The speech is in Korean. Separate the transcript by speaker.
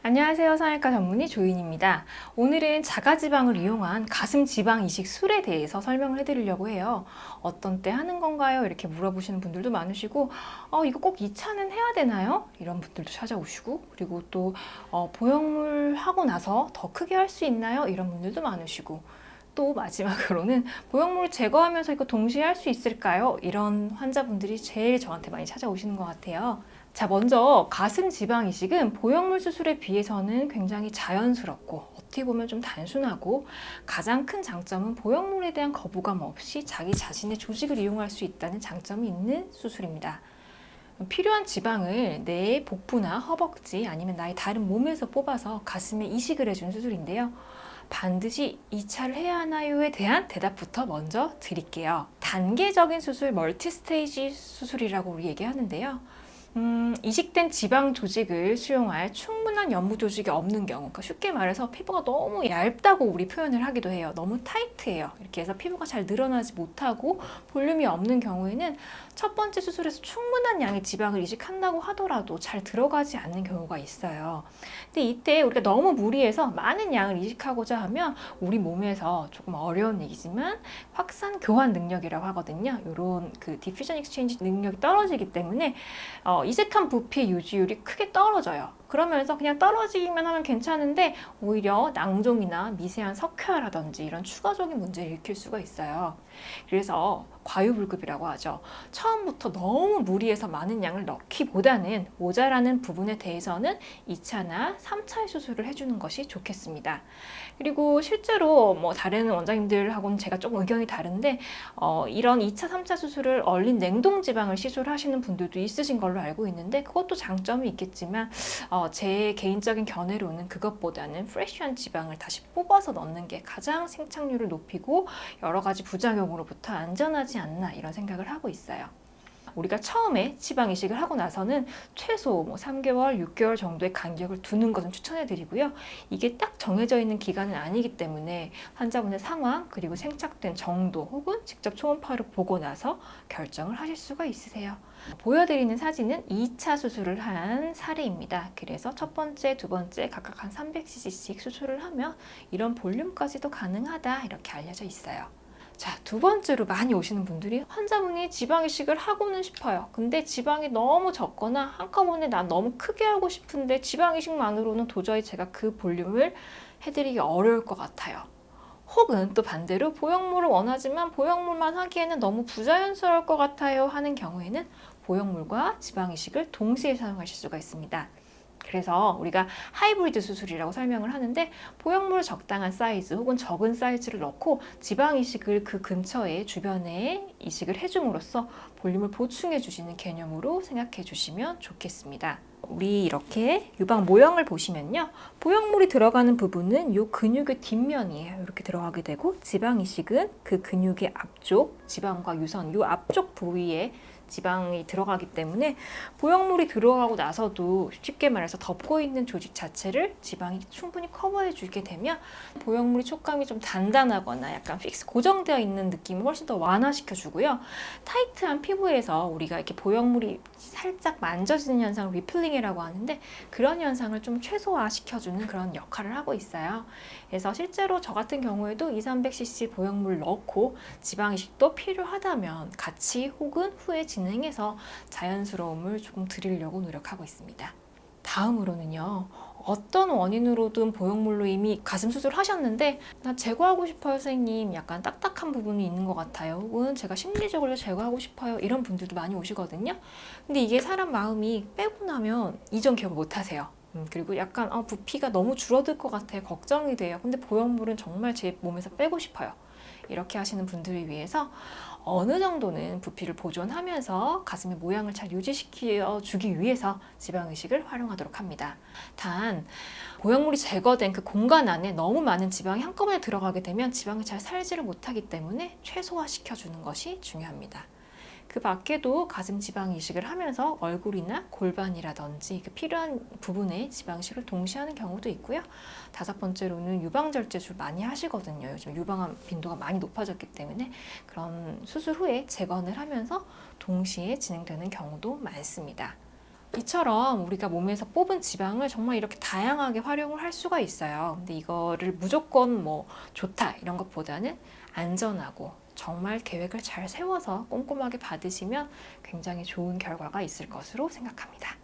Speaker 1: 안녕하세요. 성형외과 전문의 조인입니다. 오늘은 자가지방을 이용한 가슴 지방 이식 술에 대해서 설명을 해드리려고 해요. 어떤 때 하는 건가요? 이렇게 물어보시는 분들도 많으시고 이거 꼭 2차는 해야 되나요? 이런 분들도 찾아오시고, 그리고 또 보형물 하고 나서 더 크게 할 수 있나요? 이런 분들도 많으시고, 또 마지막으로는 보형물을 제거하면서 이거 동시에 할 수 있을까요? 이런 환자분들이 제일 저한테 많이 찾아오시는 것 같아요. 자, 먼저 가슴 지방 이식은 보형물 수술에 비해서는 굉장히 자연스럽고 어떻게 보면 좀 단순하고, 가장 큰 장점은 보형물에 대한 거부감 없이 자기 자신의 조직을 이용할 수 있다는 장점이 있는 수술입니다. 필요한 지방을 내 복부나 허벅지 아니면 나의 다른 몸에서 뽑아서 가슴에 이식을 해주는 수술인데요. 반드시 2차를 해야 하나요에 대한 대답부터 먼저 드릴게요. 단계적인 수술, 멀티스테이지 수술이라고 우리 얘기하는데요. 이식된 지방 조직을 수용할 충분한 연부 조직이 없는 경우, 그러니까 쉽게 말해서 피부가 너무 얇다고 우리 표현을 하기도 해요. 너무 타이트해요. 이렇게 해서 피부가 잘 늘어나지 못하고 볼륨이 없는 경우에는 첫 번째 수술에서 충분한 양의 지방을 이식한다고 하더라도 잘 들어가지 않는 경우가 있어요. 근데 이때 우리가 너무 무리해서 많은 양을 이식하고자 하면 우리 몸에서 조금 어려운 얘기지만 확산 교환 능력이라고 하거든요. 이런 그 디퓨전 익스체인지 능력이 떨어지기 때문에 이식한 부피 유지율이 크게 떨어져요. 그러면서 그냥 떨어지기만 하면 괜찮은데 오히려 낭종이나 미세한 석회화라든지 이런 추가적인 문제를 일으킬 수가 있어요. 그래서 과유불급이라고 하죠. 처음부터 너무 무리해서 많은 양을 넣기보다는 모자라는 부분에 대해서는 2차나 3차의 수술을 해주는 것이 좋겠습니다. 그리고 실제로 뭐 다른 원장님들하고는 제가 조금 의견이 다른데 이런 2차, 3차 수술을 얼린 냉동 지방을 시술하시는 분들도 있으신 걸로 알고 있는데, 그것도 장점이 있겠지만 제 개인적인 견해로는 그것보다는 프레쉬한 지방을 다시 뽑아서 넣는 게 가장 생착률을 높이고 여러 가지 부작용으로부터 안전하지 않나, 이런 생각을 하고 있어요. 우리가 처음에 지방 이식을 하고 나서는 최소 3개월, 6개월 정도의 간격을 두는 것은 추천해 드리고요. 이게 딱 정해져 있는 기간은 아니기 때문에 환자분의 상황, 그리고 생착된 정도 혹은 직접 초음파를 보고 나서 결정을 하실 수가 있으세요. 보여드리는 사진은 2차 수술을 한 사례입니다. 그래서 첫 번째, 두 번째 각각 한 300cc씩 수술을 하면 이런 볼륨까지도 가능하다, 이렇게 알려져 있어요. 자, 두 번째로 많이 오시는 분들이, 환자분이 지방 이식을 하고는 싶어요. 근데 지방이 너무 적거나 한꺼번에 난 너무 크게 하고 싶은데 지방 이식만으로는 도저히 제가 그 볼륨을 해드리기 어려울 것 같아요. 혹은 또 반대로 보형물을 원하지만 보형물만 하기에는 너무 부자연스러울 것 같아요 하는 경우에는 보형물과 지방 이식을 동시에 사용하실 수가 있습니다. 그래서 우리가 하이브리드 수술이라고 설명을 하는데, 보형물 적당한 사이즈 혹은 적은 사이즈를 넣고 지방 이식을 그 근처에 주변에 이식을 해줌으로써 볼륨을 보충해 주시는 개념으로 생각해 주시면 좋겠습니다. 우리 이렇게 유방 모형을 보시면요, 보형물이 들어가는 부분은 이 근육의 뒷면이에요. 이렇게 들어가게 되고, 지방 이식은 그 근육의 앞쪽, 지방과 유선 이 앞쪽 부위에 지방이 들어가기 때문에 보형물이 들어가고 나서도 쉽게 말해서 덮고 있는 조직 자체를 지방이 충분히 커버해 주게 되면 보형물이 촉감이 좀 단단하거나 약간 픽스 고정되어 있는 느낌을 훨씬 더 완화시켜 주고요. 타이트한 피부에서 우리가 이렇게 보형물이 살짝 만져지는 현상을 리플링이라고 하는데, 그런 현상을 좀 최소화시켜주는 그런 역할을 하고 있어요. 그래서 실제로 저 같은 경우에도 200-300cc 보형물 넣고 지방 이식도 필요하다면 같이 혹은 후에 진행해서 자연스러움을 조금 드리려고 노력하고 있습니다. 다음으로는요, 어떤 원인으로든 보형물로 이미 가슴 수술을 하셨는데 나 제거하고 싶어요 선생님, 약간 딱딱한 부분이 있는 것 같아요, 혹은 제가 심리적으로 제거하고 싶어요, 이런 분들도 많이 오시거든요. 근데 이게 사람 마음이 빼고 나면 이전 기억을 못 하세요. 그리고 약간 부피가 너무 줄어들 것 같아요, 걱정이 돼요. 근데 보형물은 정말 제 몸에서 빼고 싶어요. 이렇게 하시는 분들을 위해서 어느 정도는 부피를 보존하면서 가슴의 모양을 잘 유지시켜 주기 위해서 지방 이식을 활용하도록 합니다. 단, 보형물이 제거된 그 공간 안에 너무 많은 지방이 한꺼번에 들어가게 되면 지방이 잘 살지를 못하기 때문에 최소화시켜 주는 것이 중요합니다. 그 밖에도 가슴 지방 이식을 하면서 얼굴이나 골반이라든지 그 필요한 부분에 지방 이식을 동시에 하는 경우도 있고요. 5번째로는 유방절제술 많이 하시거든요. 요즘 유방암 빈도가 많이 높아졌기 때문에 그런 수술 후에 재건을 하면서 동시에 진행되는 경우도 많습니다. 이처럼 우리가 몸에서 뽑은 지방을 정말 이렇게 다양하게 활용을 할 수가 있어요. 근데 이거를 무조건 뭐 좋다 이런 것보다는 안전하고 정말 계획을 잘 세워서 꼼꼼하게 받으시면 굉장히 좋은 결과가 있을 것으로 생각합니다.